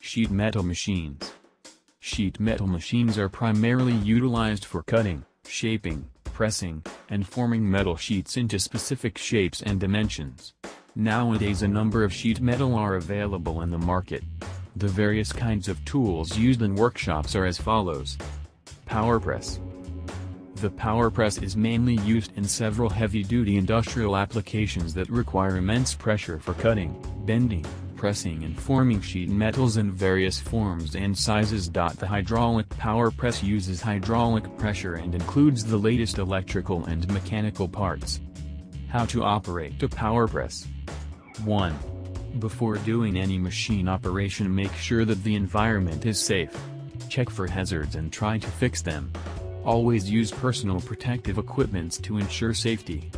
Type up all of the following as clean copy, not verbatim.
Sheet metal machines. Sheet metal machines are primarily utilized for cutting, shaping, pressing, and forming metal sheets into specific shapes and dimensions. Nowadays a number of sheet metal are available in the market. The various kinds of tools used in workshops are as follows. Power press. The power press is mainly used in several heavy-duty industrial applications that require immense pressure for cutting, bending, pressing and forming sheet metals in various forms and sizes. The hydraulic power press uses hydraulic pressure and includes the latest electrical and mechanical parts. How to operate a power press. 1. Before doing any machine operation, make sure that the environment is safe. Check for hazards and try to fix them. Always use personal protective equipment to ensure safety.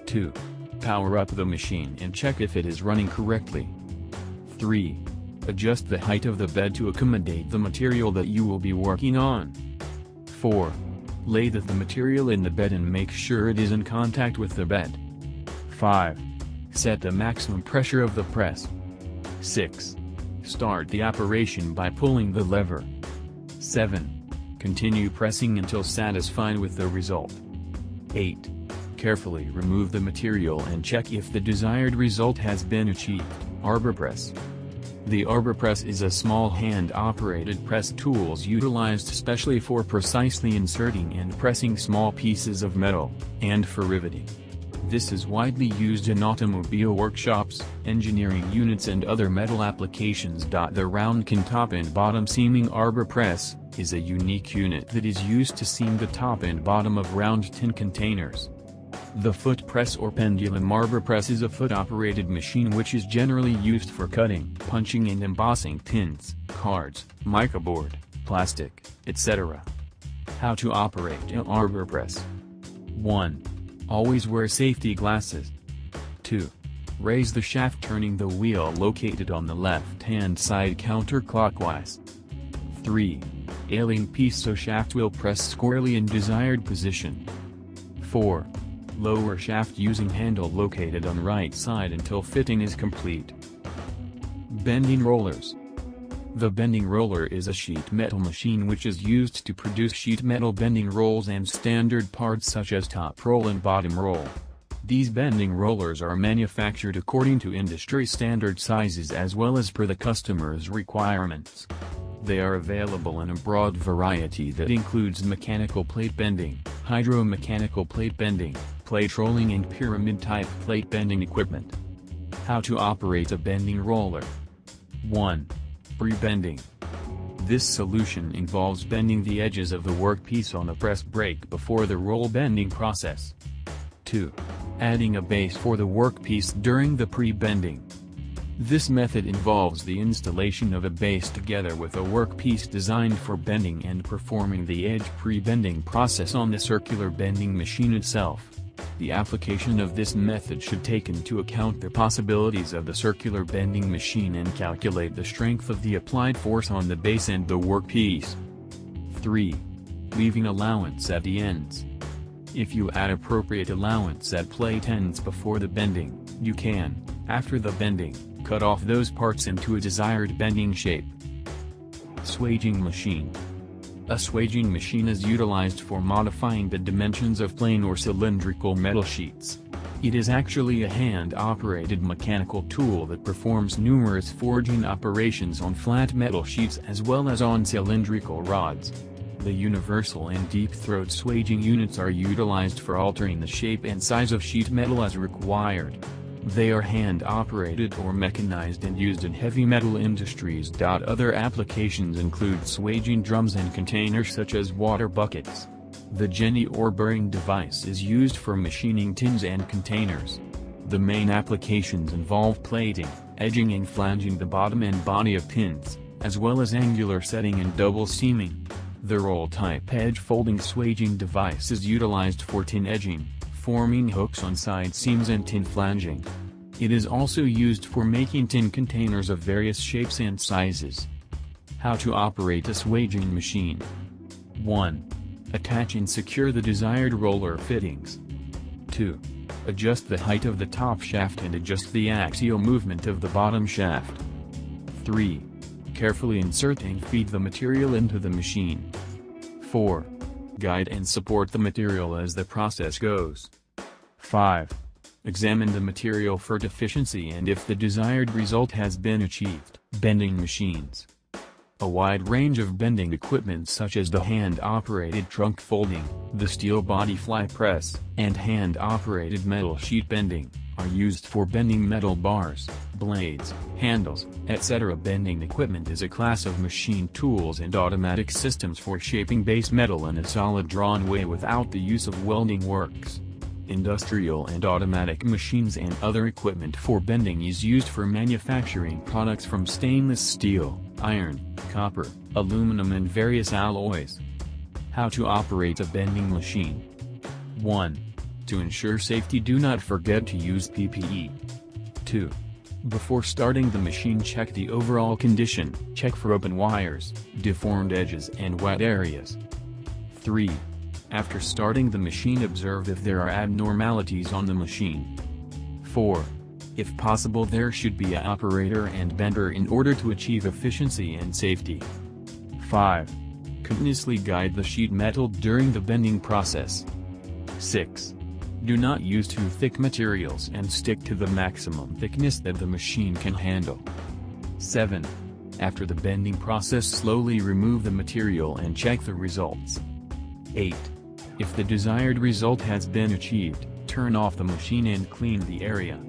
2. Power up the machine and check if it is running correctly. 3. Adjust the height of the bed to accommodate the material that you will be working on. 4. Lay the material in the bed and make sure it is in contact with the bed. 5. Set the maximum pressure of the press. 6. Start the operation by pulling the lever. 7. Continue pressing until satisfied with the result. 8. Carefully remove the material and check if the desired result has been achieved. Arbor press. The arbor press is a small hand-operated press tool utilized especially for precisely inserting and pressing small pieces of metal, and for riveting. This is widely used in automobile workshops, engineering units and other metal applications. The round can top and bottom seaming arbor press is a unique unit that is used to seam the top and bottom of round tin containers. The foot press or pendulum arbor press is a foot-operated machine which is generally used for cutting, punching and embossing tins, cards, mica board, plastic, etc. How to operate an arbor press. 1. Always wear safety glasses. 2. Raise the shaft turning the wheel located on the left-hand side counterclockwise. 3. Align piece so shaft will press squarely in desired position. 4. Lower shaft using handle located on right side until fitting is complete. Bending rollers. The bending roller is a sheet metal machine which is used to produce sheet metal bending rolls and standard parts such as top roll and bottom roll. These bending rollers are manufactured according to industry standard sizes as well as per the customer's requirements. They are available in a broad variety that includes mechanical plate bending, hydro-mechanical plate bending, plate rolling and pyramid-type plate bending equipment. How to operate a bending roller. 1. Pre-bending. This solution involves bending the edges of the workpiece on a press brake before the roll bending process. 2. Adding a base for the workpiece during the pre-bending. This method involves the installation of a base together with a workpiece designed for bending and performing the edge pre-bending process on the circular bending machine itself. The application of this method should take into account the possibilities of the circular bending machine and calculate the strength of the applied force on the base and the workpiece. 3. Leaving allowance at the ends. If you add appropriate allowance at plate ends before the bending, you can, after the bending, cut off those parts into a desired bending shape. Swaging machine. A swaging machine is utilized for modifying the dimensions of plain or cylindrical metal sheets. It is actually a hand-operated mechanical tool that performs numerous forging operations on flat metal sheets as well as on cylindrical rods. The universal and deep-throat swaging units are utilized for altering the shape and size of sheet metal as required. They are hand-operated or mechanized and used in heavy metal industries. Other applications include swaging drums and containers such as water buckets. The Jenny or bearing device is used for machining tins and containers. The main applications involve plating, edging and flanging the bottom and body of tins, as well as angular setting and double seaming. The roll-type edge-folding swaging device is utilized for tin edging, forming hooks on side seams and tin flanging. It is also used for making tin containers of various shapes and sizes. How to operate a swaging machine. 1. Attach and secure the desired roller fittings. 2. Adjust the height of the top shaft and adjust the axial movement of the bottom shaft. 3. Carefully insert and feed the material into the machine. 4. Guide and support the material as the process goes. 5. Examine the material for deficiency and if the desired result has been achieved. Bending machines. A wide range of bending equipment such as the hand-operated trunk folding, the steel body fly press, and hand-operated metal sheet bending, are used for bending metal bars, blades, handles, etc. Bending equipment is a class of machine tools and automatic systems for shaping base metal in a solid drawn way without the use of welding works. Industrial and automatic machines and other equipment for bending is used for manufacturing products from stainless steel, iron, copper, aluminum and various alloys. How to operate a bending machine. 1. To ensure safety, do not forget to use PPE. 2. Before starting the machine, check the overall condition, check for open wires, deformed edges and wet areas. 3. After starting the machine, observe if there are abnormalities on the machine. 4. If possible, there should be an operator and bender in order to achieve efficiency and safety. 5. Continuously guide the sheet metal during the bending process. 6. Do not use too thick materials and stick to the maximum thickness that the machine can handle. 7. After the bending process, slowly remove the material and check the results. 8. If the desired result has been achieved, turn off the machine and clean the area.